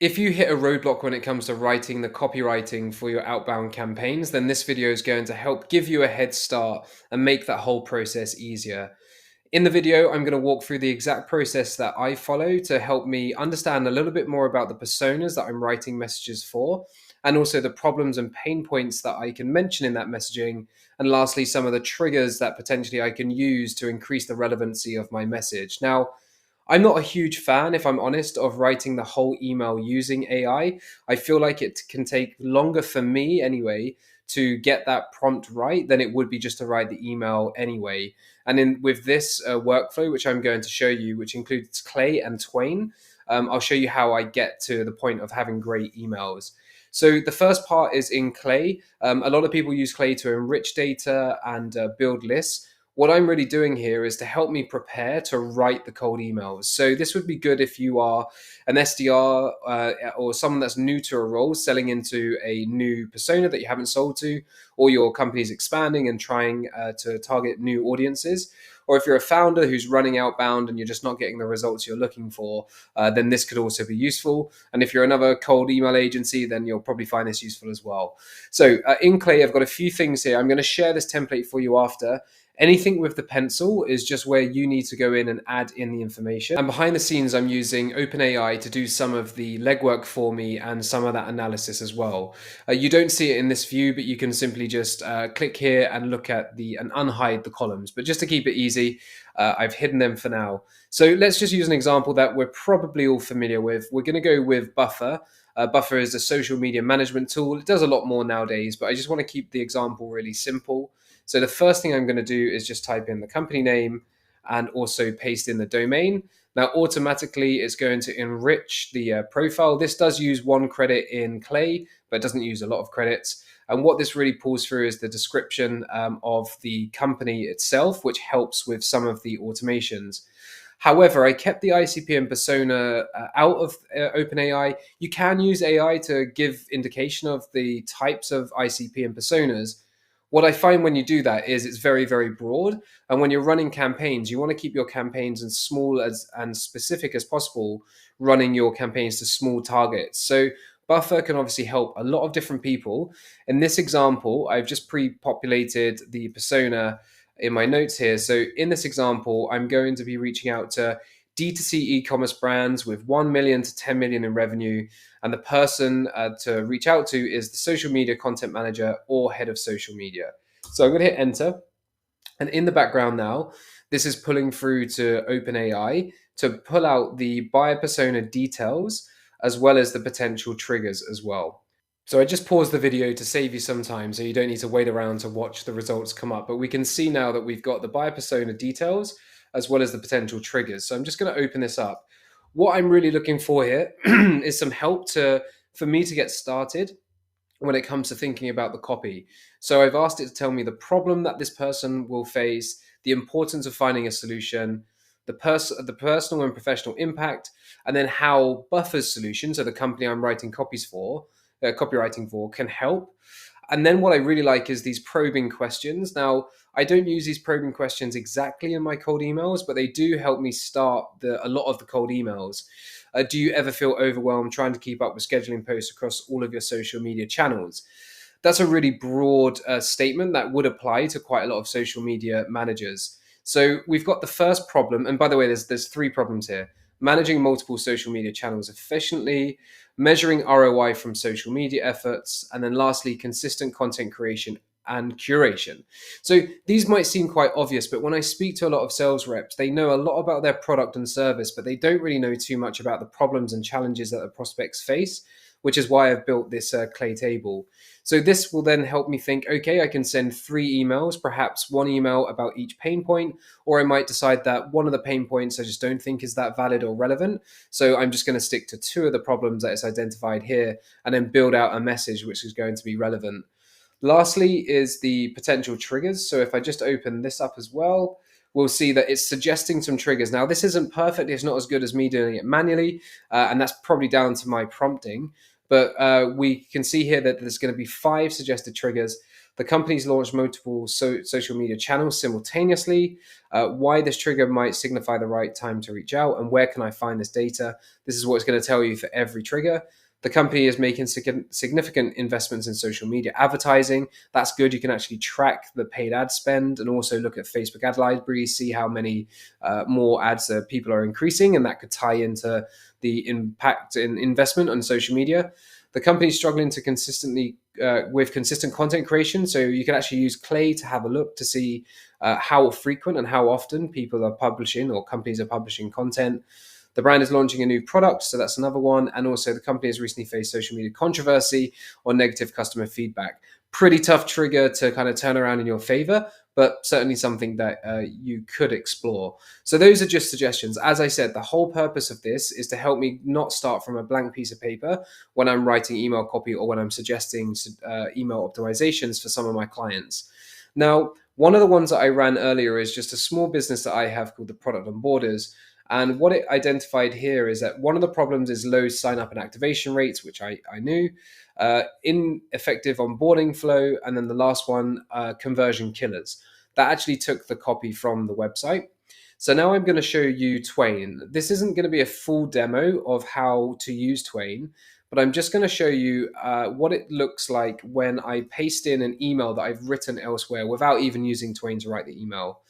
If you hit a roadblock when it comes to writing the copywriting for your outbound campaigns, then this video is going to help give you a head start and make that whole process easier. In the video, I'm going to walk through the exact process that I follow to help me understand a little bit more about the personas that I'm writing messages for, and also the problems and pain points that I can mention in that messaging, and lastly, some of the triggers that potentially I can use to increase the relevancy of my message. Now, I'm not a huge fan, if I'm honest, of writing the whole email using AI. I feel like it can take longer for me anyway to get that prompt right than it would be just to write the email anyway. And in with this workflow, which I'm going to show you, which includes Clay and Twain, I'll show you how I get to the point of having great emails. So the first part is in Clay. A lot of people use Clay to enrich data and build lists. What I'm really doing here is to help me prepare to write the cold emails. So this would be good if you are an SDR or someone that's new to a role, selling into a new persona that you haven't sold to, or your company's expanding and trying to target new audiences. Or if you're a founder who's running outbound and you're just not getting the results you're looking for, then this could also be useful. And if you're another cold email agency, then you'll probably find this useful as well. So in Clay, I've got a few things here. I'm going to share this template for you after. Anything with the pencil is just where you need to go in and add in the information. And behind the scenes, I'm using OpenAI to do some of the legwork for me and some of that analysis as well. You don't see it in this view, but you can simply just click here and look at and unhide the columns. But just to keep it easy, I've hidden them for now. So let's just use an example that we're probably all familiar with. We're going to go with Buffer. Buffer is a social media management tool. It does a lot more nowadays, but I just want to keep the example really simple. So the first thing I'm going to do is just type in the company name and also paste in the domain. Now, automatically, it's going to enrich the profile. This does use 1 credit in Clay, but it doesn't use a lot of credits. And what this really pulls through is the description of the company itself, which helps with some of the automations. However, I kept the ICP and Persona out of OpenAI. You can use AI to give indication of the types of ICP and Personas. What I find when you do that is it's very, very broad. And when you're running campaigns, you want to keep your campaigns as small and specific as possible, running your campaigns to small targets. So Buffer can obviously help a lot of different people. In this example, I've just pre-populated the persona in my notes here. So in this example, I'm going to be reaching out to D2C e-commerce brands with 1 million to 10 million in revenue. And the person to reach out to is the social media content manager or head of social media. So I'm going to hit enter. And in the background now, this is pulling through to OpenAI to pull out the buyer persona details as well as the potential triggers as well. So I just paused the video to save you some time so you don't need to wait around to watch the results come up. But we can see now that we've got the buyer persona details as well as the potential triggers. So I'm just going to open this up. What I'm really looking for here is some help for me to get started when it comes to thinking about the copy. So I've asked it to tell me the problem that this person will face, the importance of finding a solution, the personal and professional impact, and then how Buffer's solution, so the company I'm writing copywriting for, can help. And then what I really like is these probing questions. Now, I don't use these probing questions exactly in my cold emails, but they do help me start a lot of the cold emails. Do you ever feel overwhelmed trying to keep up with scheduling posts across all of your social media channels? That's a really broad statement that would apply to quite a lot of social media managers. So we've got the first problem, and by the way, there's 3 problems here: managing multiple social media channels efficiently, measuring ROI from social media efforts, and then lastly, consistent content creation and curation. So these might seem quite obvious, but when I speak to a lot of sales reps, they know a lot about their product and service, but they don't really know too much about the problems and challenges that the prospects face, which is why I've built this Clay table. So this will then help me think, okay, I can send 3 emails, perhaps 1 email about each pain point, or I might decide that one of the pain points I just don't think is that valid or relevant. So I'm just going to stick to 2 of the problems that is identified here and then build out a message which is going to be relevant. Lastly is the potential triggers. So if I just open this up as well, we'll see that it's suggesting some triggers. Now, this isn't perfect. It's not as good as me doing it manually, and that's probably down to my prompting. But we can see here that there's going to be 5 suggested triggers. The company's launched multiple social media channels simultaneously, why this trigger might signify the right time to reach out, and where can I find this data. This is what it's going to tell you for every trigger. The company is making significant investments in social media advertising. That's good. You can actually track the paid ad spend and also look at Facebook ad library, see how many more ads people are increasing, and that could tie into the impact in investment on social media. The company's struggling to with consistent content creation, so you can actually use Clay to have a look to see how frequent and how often people are publishing or companies are publishing content. The brand is launching a new product, so that's another one. And also, the company has recently faced social media controversy or negative customer feedback. Pretty tough trigger to kind of turn around in your favor, but certainly something that you could explore. So those are just suggestions. As I said, the whole purpose of this is to help me not start from a blank piece of paper when I'm writing email copy or when I'm suggesting email optimizations for some of my clients. Now, one of the ones that I ran earlier is just a small business that I have called the Product Onboarders. And what it identified here is that one of the problems is low sign up and activation rates, which I knew, ineffective onboarding flow, and then the last one, conversion killers. That actually took the copy from the website. So now I'm going to show you Twain. This isn't going to be a full demo of how to use Twain, but I'm just going to show you what it looks like when I paste in an email that I've written elsewhere without even using Twain to write the email.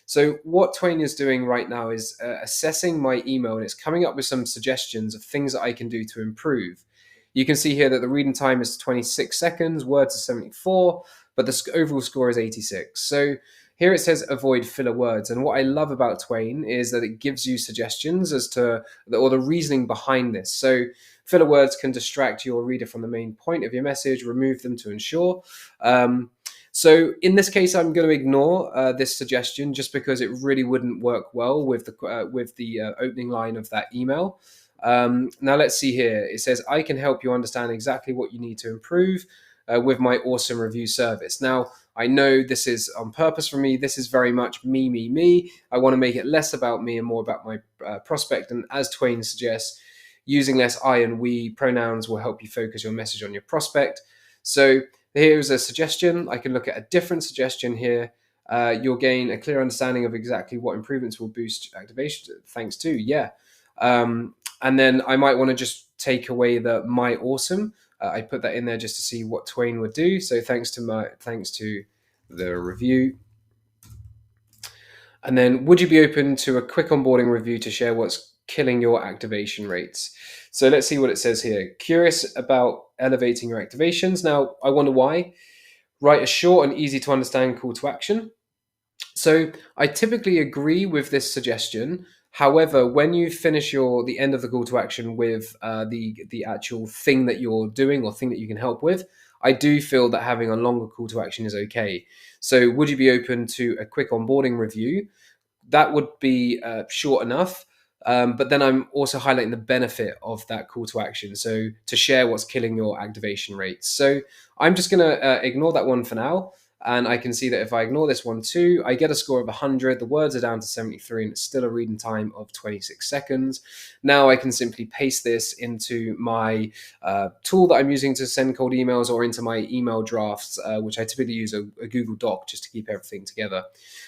So what Twain is doing right now is assessing my email, and it's coming up with some suggestions of things that I can do to improve. You can see here that the reading time is 26 seconds, words are 74, but the overall score is 86. So here it says avoid filler words. And what I love about Twain is that it gives you suggestions as to, or the reasoning behind this. So filler words can distract your reader from the main point of your message, remove them to ensure. So in this case, I'm going to ignore this suggestion just because it really wouldn't work well with the opening line of that email. Now let's see here. It says, I can help you understand exactly what you need to improve with my awesome review service. Now, I know this is on purpose for me. This is very much me, me, me. I want to make it less about me and more about my prospect. And as Twain suggests, using less I and we pronouns will help you focus your message on your prospect. So here's a suggestion. I can look at a different suggestion here. You'll gain a clear understanding of exactly what improvements will boost activation. Thanks to, yeah. And then I might want to just take away the my awesome. I put that in there just to see what Twain would do. So thanks to the review. And then would you be open to a quick onboarding review to share what's killing your activation rates? So let's see what it says here. Curious about elevating your activations. Now, I wonder why. Write a short and easy to understand call to action. So I typically agree with this suggestion. However, when you finish the end of the call to action with the actual thing that you're doing or thing that you can help with, I do feel that having a longer call to action is okay. So would you be open to a quick onboarding review? That would be short enough. But then I'm also highlighting the benefit of that call to action. So to share what's killing your activation rates. So I'm just going to ignore that one for now. And I can see that if I ignore this one too, I get a score of 100. The words are down to 73 and it's still a reading time of 26 seconds. Now I can simply paste this into my tool that I'm using to send cold emails or into my email drafts, which I typically use a Google Doc just to keep everything together.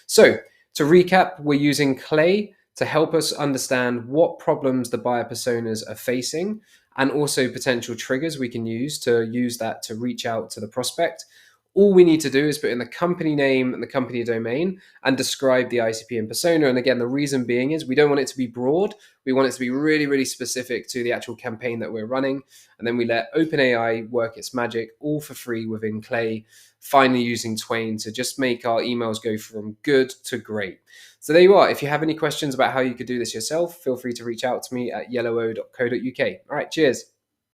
So to recap, we're using Clay to help us understand what problems the buyer personas are facing and also potential triggers we can use that to reach out to the prospect. All we need to do is put in the company name and the company domain and describe the ICP and persona. And again, the reason being is we don't want it to be broad. We want it to be really, really specific to the actual campaign that we're running. And then we let OpenAI work its magic all for free within Clay, finally using Twain to just make our emails go from good to great. So there you are. If you have any questions about how you could do this yourself, feel free to reach out to me at yellowo.co.uk. All right, cheers.